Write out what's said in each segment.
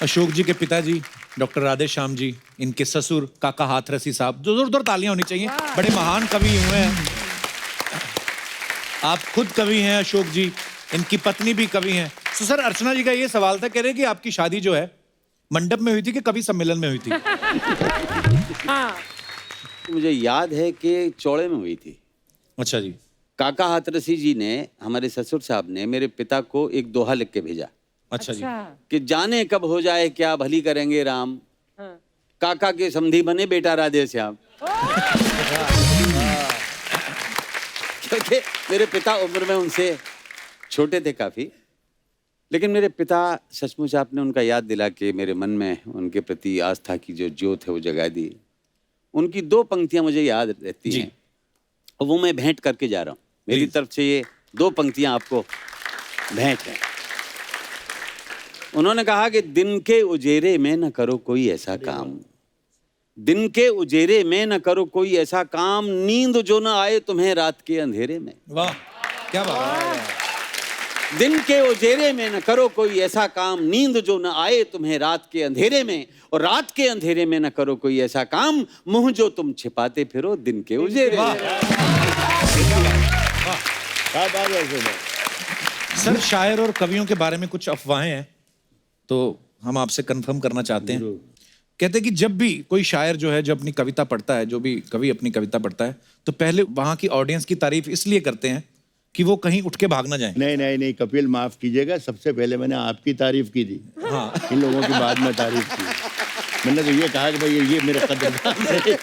अशोक जी के पिताजी डॉक्टर राधे श्याम जी, इनके ससुर काका हाथरसी साहब, जोरदार तालियां होनी चाहिए, बड़े महान कवि हुए हैं। आप खुद कवि हैं अशोक जी, इनकी पत्नी भी कवि हैं। तो सर अर्चना जी का ये सवाल था, कह रहे कि आपकी शादी जो है मंडप में हुई थी कि कवि सम्मेलन में हुई थी? हाँ। मुझे याद है कि चौड़े में हुई थी। अच्छा जी। काका हाथरसी जी ने, हमारे ससुर साहब ने मेरे पिता को एक दोहा लिख के भेजा। अच्छा जी। कि जाने कब हो जाए क्या भली करेंगे राम, हाँ। काका के समधी बने बेटा राधे श्याम। क्योंकि मेरे पिता उम्र में उनसे छोटे थे काफी, लेकिन मेरे पिता सचमुच आपने उनका याद दिला के मेरे मन में उनके प्रति आस्था की जो ज्योत है वो जगा दी। उनकी दो पंक्तियां मुझे याद रहती हैं और वो मैं भेंट करके जा रहा हूँ। मेरी तरफ से ये दो पंक्तियां आपको भेंट हैं। उन्होंने कहा कि दिन के उजेरे में न करो कोई ऐसा काम, दिन के उजेरे में न करो कोई ऐसा काम, नींद जो न आए तुम्हें रात के अंधेरे में। वाह, क्या बात है। दिन के उजेरे में न करो कोई ऐसा काम, नींद जो न आए तुम्हें रात के अंधेरे में, और रात के अंधेरे में न करो कोई ऐसा काम, मुंह जो तुम छिपाते फिरो दिन के उजेरे में। सर शायर और कवियों के बारे में कुछ अफवाहें हैं, तो हम आपसे कंफर्म करना चाहते हैं। कहते हैं कि जब भी कोई शायर जो है, जो अपनी कविता पढ़ता है, जो भी कवि अपनी कविता पढ़ता है, तो पहले वहां की ऑडियंस की तारीफ इसलिए करते हैं कि वो कहीं उठ के भाग ना जाए। नहीं नहीं नहीं कपिल, माफ कीजिएगा, सबसे पहले मैंने आपकी तारीफ की थी। हाँ। इन लोगों की बाद में तारीफ की। मैंने तो ये कहा कि भाई ये मेरे कदरदान है,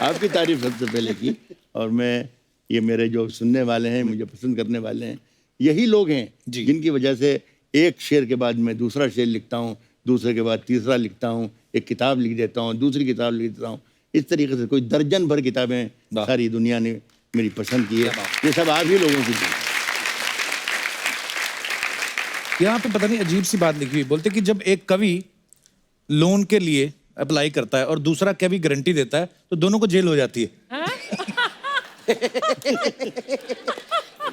आपकी तारीफ सबसे पहले की। और मैं, ये मेरे जो सुनने वाले हैं, मुझे पसंद करने वाले हैं, यही लोग हैं जिनकी वजह से एक शेर के बाद मैं दूसरा शेर लिखता हूँ, दूसरे के बाद तीसरा लिखता हूँ, एक किताब लिख देता हूँ, दूसरी किताब लिख देता हूँ। इस तरीके से कोई दर्जन भर किताबें सारी दुनिया ने मेरी पसंद की है। ये सब आप ही लोगों की थी। यहाँ पे पता नहीं अजीब सी बात लिखी हुई, बोलते कि जब एक कवि लोन के लिए अप्लाई करता है और दूसरा कवि गारंटी देता है, तो दोनों को जेल हो जाती है।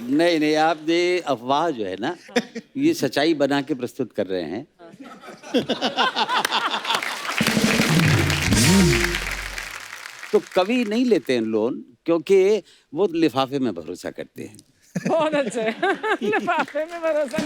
नहीं नहीं, आप ये अफवाह जो है ना, ये सच्चाई बना के प्रस्तुत कर रहे हैं। तो कवि नहीं लेते हैं लोन, क्योंकि वो लिफाफे में भरोसा करते हैं। बहुत अच्छे। लिफाफे में भरोसा।